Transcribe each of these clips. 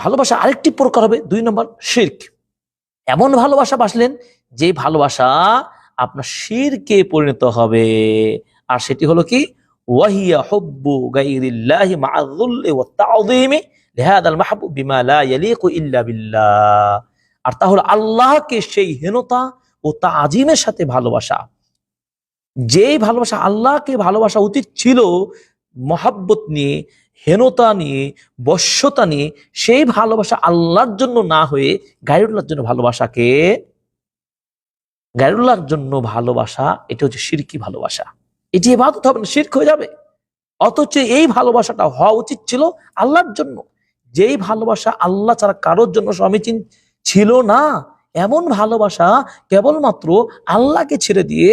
ভালোবাসা আরেকটি প্রকার হবে 2 নম্বর শিরক। এমন ভালোবাসা বাসলেন যে ভালোবাসা আপনার শিরকে পরিণত হবে, আর সেটি হলো কি ওয়াহিয়া হুব্বু গায়রিল্লাহি মা'আল যুল্লি ওয়াত তা'যীমি লিহাদাল মাহবুব বিমা লা ইয়ালিকু ইল্লা বিল্লাহ। আর তা হলো আল্লাহকে সেই হীনতা ও তা'যীমের সাথে ভালোবাসা। যেই ভালোবাসা আল্লাহকে ভালোবাসা উচিত ছিল মহাব্বত নিয়ে, হেনতা নিয়ে, বশ্যতা নিয়ে, সেই ভালোবাসা আল্লাহর জন্য না হয়ে গায়রুল্লাহর জন্য ভালোবাসাকে, গায়রুল্লাহর জন্য ভালোবাসা, এটা হচ্ছে শিরকি ভালোবাসা। এটি ইবাদত হবে না, শিরক হয়ে যাবে। অথচ এই ভালোবাসাটা হওয়া উচিত ছিল আল্লাহর জন্য। যেই ভালোবাসা আল্লাহ ছাড়া কারোর জন্য সমীচীন ছিল না, এমন ভালোবাসা কেবলমাত্র আল্লাহকে ছেড়ে দিয়ে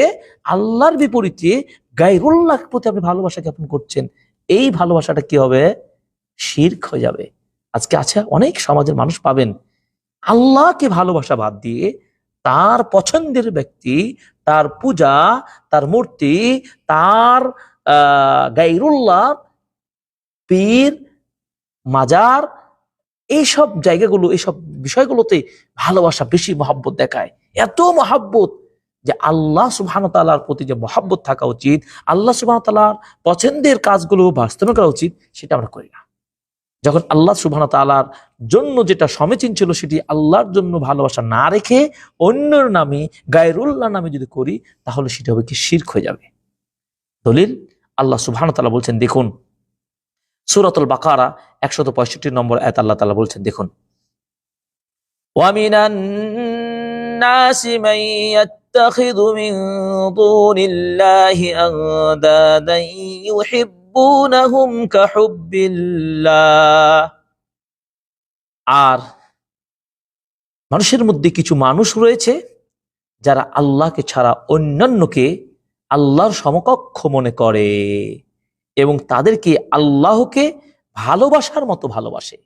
আল্লাহর বিপরীতে গায়রুল্লাহর প্রতি আপনি ভালোবাসা জ্ঞাপন করছেন, এই ভালোবাসাটা কি হবে? শিরক হয়ে যাবে। আজকে আছে অনেক সমাজের মানুষ পাবেন আল্লাহকে ভালোবাসা বাদ দিয়ে তার পছন্দের ব্যক্তি, তার পূজা, তার মূর্তি, তার গায়রুল্লাহ, পীর, মাজার, এইসব জায়গাগুলো, এইসব বিষয়গুলোতে ভালোবাসা বেশি মহব্বত দেখায়। এত মহব্বত যে আল্লাহ সুবহানাহু ওয়া তাআলার প্রতি যে মহব্বত থাকা উচিত, আল্লাহ সুবহানাহু ওয়া তাআলার পছন্দের কাজগুলো বাস্তবায়ন করা উচিত, সেটা আমরা করি না। যখন আল্লাহ সুবহানাহু ওয়া তাআলার জন্য যেটা সমীচীন ছিল সেটি আল্লাহর জন্য ভালোবাসা না রেখে অন্যের নামে, গায়রুল্লাহ নামে যদি করি, তাহলে সেটা হবে কি শিরক হয়ে যাবে। দলিল আল্লাহ সুবহানাহু ওয়া তাআলা বলছেন, দেখুন সূরাতুল বাকারা 165 নম্বর আয়াত আল্লাহ তাআলা বলছেন, দেখুন ওয়া মিনান নাসি মান ইয়াত্তাখিযু মিন দুনিল্লাহি আনদাদান ইউহিব্বুনাহুম কাহুব্বিল্লাহ। আর মানুষের মধ্যে কিছু মানুষ রয়েছে যারা আল্লাহকে ছাড়া অন্যান্যকে আল্লাহর সমকক্ষ মনে করে এবং তাদেরকে আল্লাহকে ভালোবাসার মতো ভালোবাসে।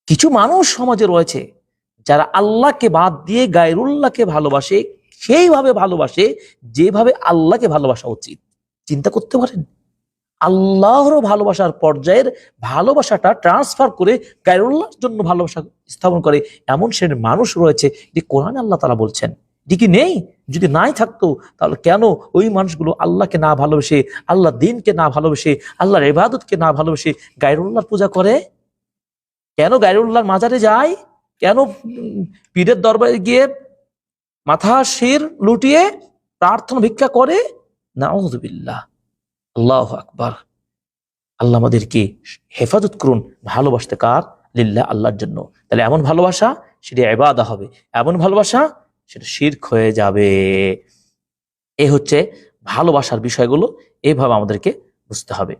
কিছু মানুষ সমাজে রয়েছে যারা আল্লাহকে বাদ দিয়ে গায়রুল্লাহকে ভালোবাসে, সেইভাবে ভালোবাসে যেভাবে আল্লাহকে ভালোবাসা উচিত। চিন্তা করতে পারেন, আল্লাহর ভালোবাসার পর্যায়ের ভালোবাসাটা ট্রান্সফার করে গায়রুল্লাহর জন্য ভালোবাসা স্থাপন করে এমন শ্রেণীর মানুষ রয়েছে, যে কোরআনে আল্লাহ তাআলা বলছেন। এটি কি নেই? যদি নাই থাকতো তাহলে কেন ওই মানুষগুলো আল্লাহকে না ভালোবেসে, আল্লাহ দ্বীনকে না ভালোবেসে, আল্লাহর ইবাদতকে না ভালোবেসে গায়রুল্লাহর পূজা করে? কেন গায়রুল্লাহর মাজারে যায়? কেন পীরের দরবারে গিয়ে মাথা শির লুটিয়ে প্রার্থনা ভিক্ষা করে? নাউযুবিল্লাহ। আল্লাহু আকবার। আল্লাহ আমাদেরকে হেফাজত করুন। ভালোবাসতে কার? লিল্লাহ, আল্লাহর জন্য। তাহলে এমন ভালোবাসা সেটা ইবাদত হবে, এমন ভালোবাসা সেটা শিরক হয়ে যাবে। এ হচ্ছে ভালোবাসার বিষয়গুলো, এইভাবে আমাদেরকে বুঝতে হবে।